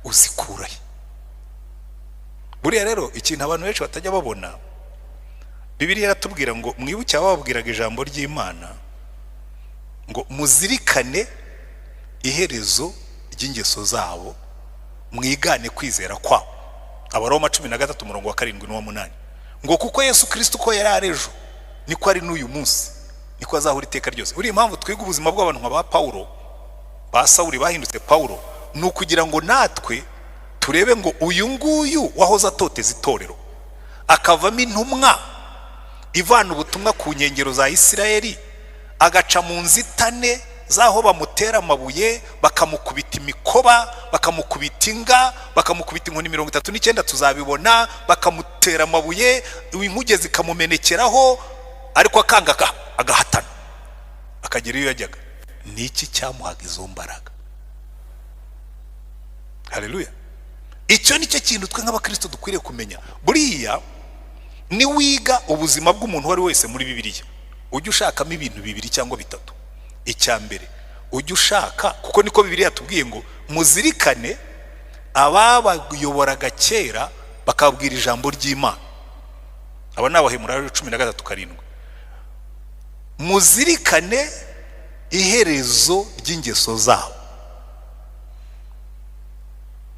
uzikurahe? Buriya rero ikintu abantu benshi batajya babona, Bibiliya iratubwira ngo mwibuke ababwiraga ijambo ry'Imana ngo muzirikane iherezo ry'ingeso zabo, mwigane kwizera kwabo. Abaroma 13:7-8 ngo kuko Yesu Kristo ko yari arejo niko ari n'uyu munsi, niko azahura iteka ryose. Uri impamvu twiga ubuzima bw'abantu nka ba Paulo, ba Sawuli bahindutse Paulo, ni ukugira ngo natwe turebe ngo uyu nguyu wahoze atoteza itorero akavamo intumwa ivana ubutumwa ku nkengero za Isirayeli, agaca mu nzitane zaho bamutera amabuye, bakamukubita imikoba, bakamukubita inga, bakamukubita inkoni 39 tuzabibona, bakamutera amabuye, inkuge zikamumenekeraho, ariko akanga agahatana akagera iyo yajyaga. Niki cyamuhaga izo mbaraga? Haleluya. Icyo nicyo kintu twe nk'abakristo dukwiriye kumenya. Buriya ni wiga ubuzima bw'umuntu wari wese muri Bibiliya, ujye ushakamo ibintu 2 cyangwa 3. Icya mbere ujye ushaka, kuko niko Bibiliya tubwiye ngo muzirikane ababayoboraga kera bakabwira ijambo ry'Imana. Aba ni Abaheburayo 13:7. Muzirikane iherezo ry'ingeso zabo.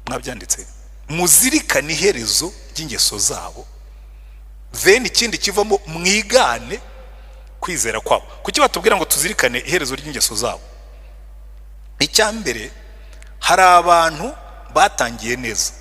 Mwabyanditse? Muzirikane iherezo ry'ingeso zabo, then ikindi kivamo mwigane kwizera kwabo. Kuki batubwira ngo tuzirikane iherezo ry'ingeso zabo? Icya mbere, hari abantu batangiye neza,